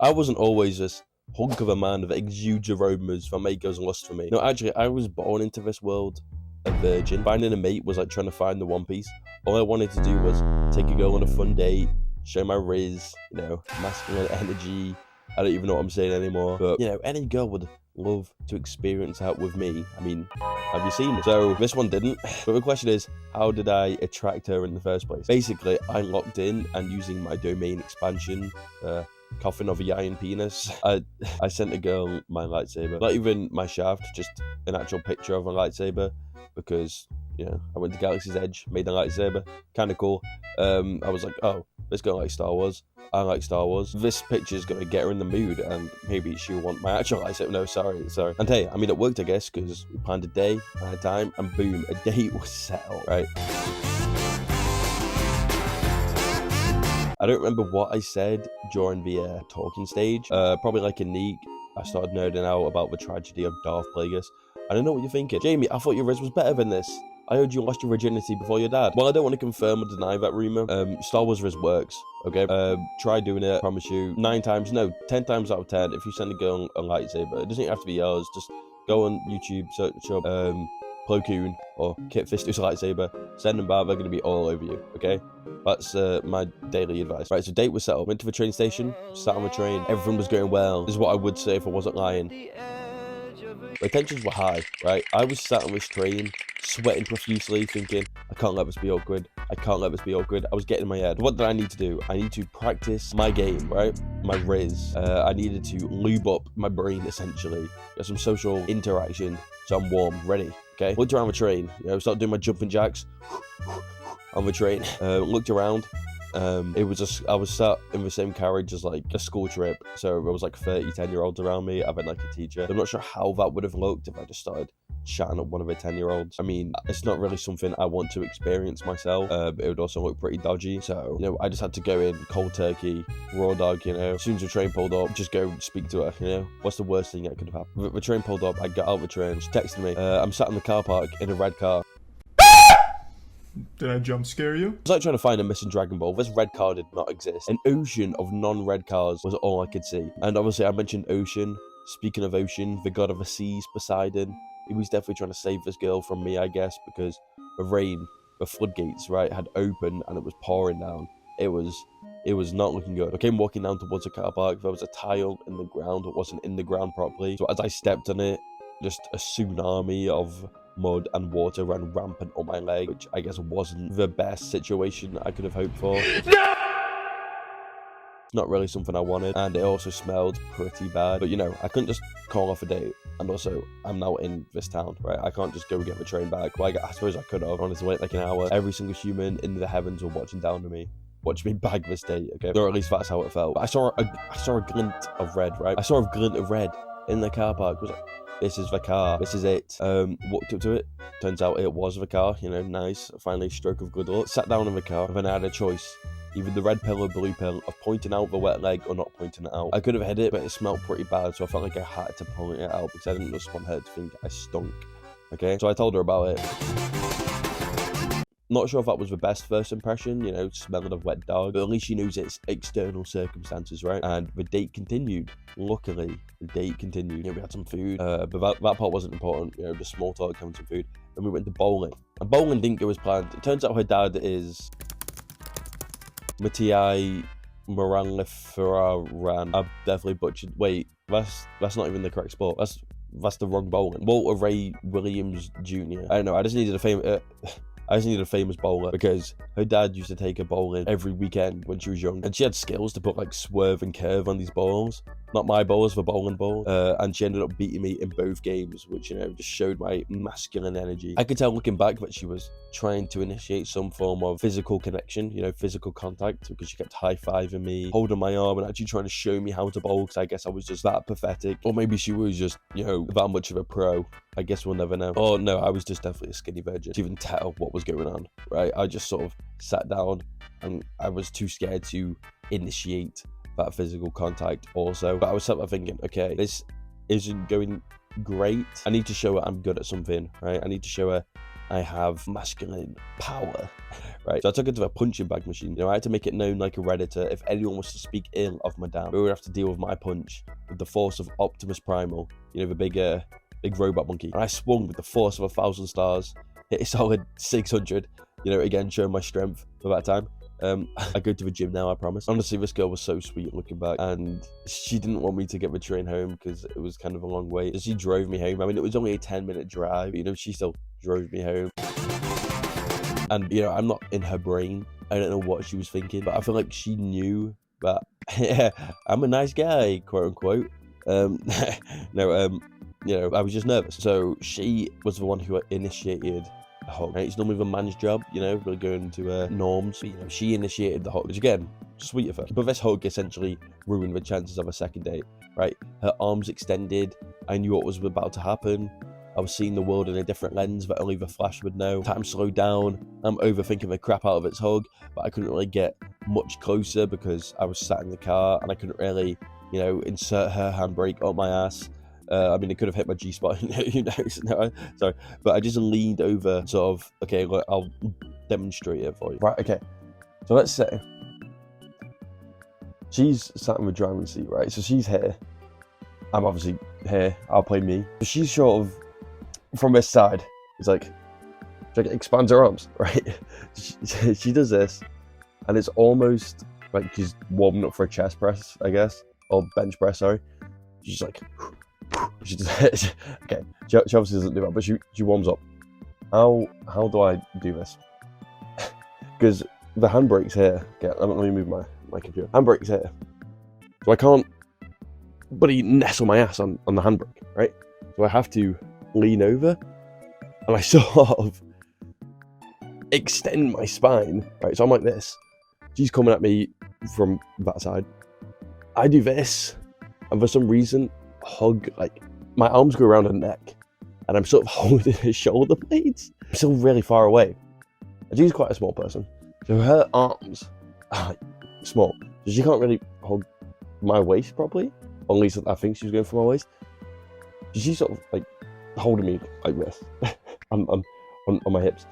I wasn't always this hunk of a man that exudes aromas that make girls lust for me. No, actually, I was born into this world a virgin. Finding a mate was like trying to find the One Piece. All I wanted to do was take a girl on a fun date, show my riz, masculine energy. I don't even know what I'm saying anymore. But, any girl would love to experience that with me. I mean, have you seen it? So this one didn't. But the question is, how did I attract her in the first place? Basically, I locked in and using my domain expansion, coffin of a giant penis, I sent a girl my lightsaber. Not even my shaft, just an actual picture of a lightsaber. Because, I went to Galaxy's Edge, made a lightsaber. Kind of cool. I was like, oh, this girl likes Star Wars. I like Star Wars. This picture's gonna get her in the mood, and maybe she'll want my actual lightsaber. No, sorry. And hey, I mean, it worked, I guess, because we planned a day, planned a time, and boom, a date was settled, right? I don't remember what I said during the talking stage. Probably like a neek. I started nerding out about the tragedy of Darth Plagueis. I don't know what you're thinking. Jamie, I thought your Riz was better than this. I heard you lost your virginity before your dad. Well, I don't want to confirm or deny that rumor. Star Wars Riz works, okay? Try doing it, I promise you. 10 times out of 10, if you send a girl a lightsaber, it doesn't have to be yours. Just go on YouTube, search up Plo Koon or Kit Fisto's lightsaber, send them back, they're going to be all over you, okay? That's my daily advice. Right, so date was settled. Went to the train station, sat on the train, everything was going well. This is what I would say if I wasn't lying. My tensions were high, right? I was sat on this train, sweating profusely, thinking, I can't let this be awkward. I can't let this be awkward. I was getting in my head. What did I need to do? I need to practice my game, right? My riz. I needed to lube up my brain, essentially. Get some social interaction, so I'm warm, ready, okay? Looked around the train, started doing my jumping jacks on the train. Looked around. I was sat in the same carriage as like a school trip, so there was like 30 10-year-olds around me. I've been like a teacher. I'm not sure how that would have looked if I just started chatting up one of the 10-year-olds. I mean, it's not really something I want to experience myself. It would also look pretty dodgy, so I just had to go in cold turkey, raw dog. As soon as the train pulled up, just go speak to her. What's the worst thing that could have happened? The train pulled up, I got out of the train, she texted me. I'm sat in the car park in a red car. Did I jump scare you? It was like trying to find a missing Dragon Ball. This red car did not exist. An ocean of non-red cars was all I could see. And obviously I mentioned ocean. Speaking of ocean, the god of the seas, Poseidon, he was definitely trying to save this girl from me, I guess, because the rain, the floodgates, right, had opened and it was pouring down. It was not looking good. I came walking down towards the car park. There was a tile in the ground that wasn't in the ground properly. So as I stepped on it, just a tsunami of mud and water ran rampant on my leg, which I guess wasn't the best situation I could have hoped for. No! It's not really something I wanted, and it also smelled pretty bad. But I couldn't just call off a date, and also I'm now in this town, right? I can't just go get the train back. Well, I suppose I could have. I wanted to wait like an hour. Every single human in the heavens were watching down to me. Watch me bag this date, okay? Or at least that's how it felt. But I saw a glint of red, right? I saw a glint of red in the car park. I was like, this is the car. This is it. Walked up to it. Turns out it was the car. Nice. Finally, stroke of good luck. Sat down in the car, and then I had a choice. Either the red pill or blue pill of pointing out the wet leg or not pointing it out. I could have hid it, but it smelled pretty bad, so I felt like I had to point it out because I didn't just want her to think I stunk. Okay? So I told her about it. Not sure if that was the best first impression, smelling of wet dog, but at least she knows it's external circumstances, right? And the date continued. Luckily, the date continued. We had some food, but that part wasn't important, the small talk, having some food. And we went to bowling. And bowling didn't go as planned. It turns out her dad is Mattiai Moranliferan. I've definitely butchered. Wait, that's not even the correct sport. That's the wrong bowling. Walter Ray Williams Jr. I don't know. I just needed a famous bowler because her dad used to take her bowling every weekend when she was young, and she had skills to put like swerve and curve on these balls. Not my balls, the bowling ball. And she ended up beating me in both games, which just showed my masculine energy. I could tell looking back that she was trying to initiate some form of physical connection, physical contact, because she kept high-fiving me, holding my arm, and actually trying to show me how to bowl, because I guess I was just that pathetic. Or maybe she was just, that much of a pro. I guess we'll never know. Oh no, I was just definitely a skinny virgin to even tell what was going on, right? I just sort of sat down and I was too scared to initiate that physical contact also. But I was sat there thinking, okay, this isn't going great. I need to show her I'm good at something, right? I need to show her I have masculine power, right? So I took it to a punching bag machine. You know, I had to make it known like a Redditor. If anyone was to speak ill of Madame, we would have to deal with my punch with the force of Optimus Primal, you know, the big robot monkey. And I swung with the force of 1,000 stars, hit a solid 600, you know, again, showing my strength for that time. I go to the gym now, I promise. Honestly, this girl was so sweet looking back, and she didn't want me to get the train home because it was kind of a long way. So she drove me home. I mean, it was only a 10-minute drive, but, you know, she still drove me home. And, you know, I'm not in her brain. I don't know what she was thinking, but I feel like she knew that I'm a nice guy, quote unquote. No, you know, I was just nervous. So she was the one who initiated the hug. Right? It's normally the man's job, you know, we're going to norms. But, you know, she initiated the hug, which again, sweet of her. But this hug essentially ruined the chances of a second date, right? Her arms extended. I knew what was about to happen. I was seeing the world in a different lens that only the Flash would know. Time slowed down. I'm overthinking the crap out of its hug, but I couldn't really get much closer because I was sat in the car and I couldn't really, you know, insert her handbrake up my ass. I mean, it could have hit my G-spot, who knows? No, sorry. But I just leaned over, sort of, okay, look, I'll demonstrate it for you. Right, okay. So let's say she's sat in the driving seat, right? So she's here. I'm obviously here. I'll play me. She's sort of, from this side, it's like, she expands her arms, right? She does this, and it's almost like she's warming up for a chest press, I guess, or bench press, sorry. She's like, she does, okay, she obviously doesn't do that, but she warms up. How do I do this? Because the handbrake's here. Okay, let me move my computer. Handbrake's here. So I can't bloody nestle my ass on the handbrake, right? So I have to lean over, and I sort of extend my spine, right? So I'm like this. She's coming at me from that side. I do this, and for some reason, hug, like, my arms go around her neck, and I'm sort of holding her shoulder blades. I'm still really far away. And she's quite a small person, so her arms are small, so she can't really hug my waist properly, or at least I think she was going for my waist. So she's sort of like holding me like this on my hips.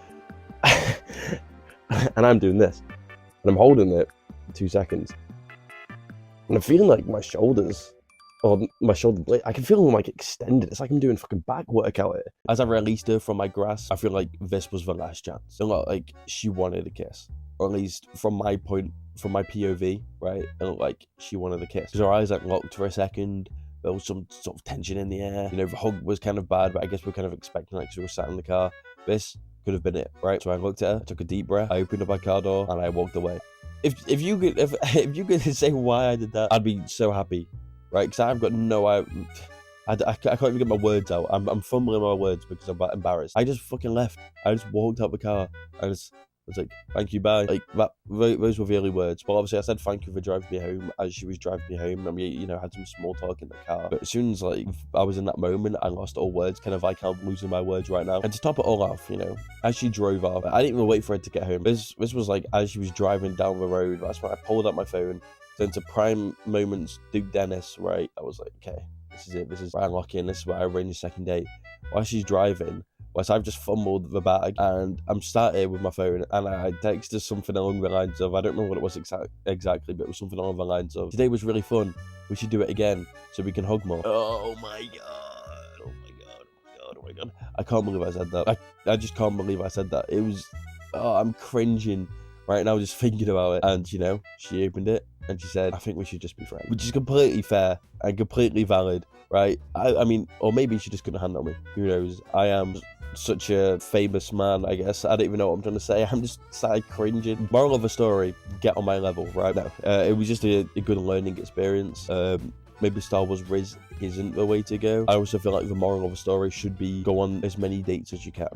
And I'm doing this, and I'm holding it for 2 seconds, and I'm feeling like my shoulders, or my shoulder blade, I can feel them like extended. It's like I'm doing fucking back workout here. As I released her from my grasp, I feel like this was the last chance. It looked like she wanted a kiss, or at least from my POV, right? It looked like she wanted a kiss. Because her eyes like locked for a second. There was some sort of tension in the air. You know, the hug was kind of bad, but I guess we're kind of expecting, like, she was sat in the car. This could have been it, right? So I looked at her, took a deep breath, I opened up my car door, and I walked away. If you could say why I did that, I'd be so happy, right? Because I've got no idea. I can't even get my words out. I'm fumbling my words because I'm embarrassed. I just fucking left. I just walked out the car. I was like, thank you, bye. Like, those were the only words. But obviously I said thank you for driving me home as she was driving me home. And we, you know, had some small talk in the car. But as soon as, like, I was in that moment, I lost all words, kind of like I'm losing my words right now. And to top it all off, you know, as she drove off, I didn't even wait for her to get home. This was like, as she was driving down the road, that's when I pulled out my phone. So into prime moments, Duke Dennis, right? I was like, okay, this is it. This is where I lock in. This is where I arrange a second date. While she's driving, whilst I've just fumbled the bag, and I'm sat here with my phone, and I texted something along the lines of, I don't know what it was exactly, but it was something along the lines of, today was really fun. We should do it again so we can hug more. Oh my god. Oh my god. Oh my god. Oh my god. I can't believe I said that. I just can't believe I said that. It was, oh, I'm cringing right now just thinking about it. And, you know, she opened it and she said, I think we should just be friends, which is completely fair and completely valid, right? I mean, or maybe she just couldn't handle me. Who knows? I am such a famous man, I guess. I don't even know what I'm trying to say. I'm just side cringing. Moral of the story, get on my level, right? No, it was just a good learning experience. Maybe Star Wars Riz isn't the way to go. I also feel like the moral of the story should be go on as many dates as you can,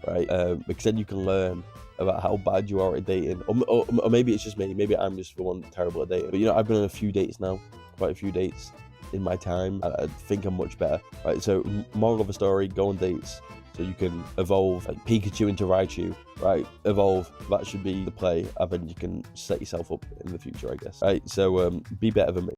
right? Because then you can learn about how bad you are at dating. Or maybe it's just me. Maybe I'm just the one terrible at dating. But, you know, I've been on a few dates now, quite a few dates in my time. I think I'm much better, right? So moral of the story, go on dates so you can evolve, like Pikachu into Raichu, right? Evolve. That should be the play, and then you can set yourself up in the future, I guess. Right? So be better than me.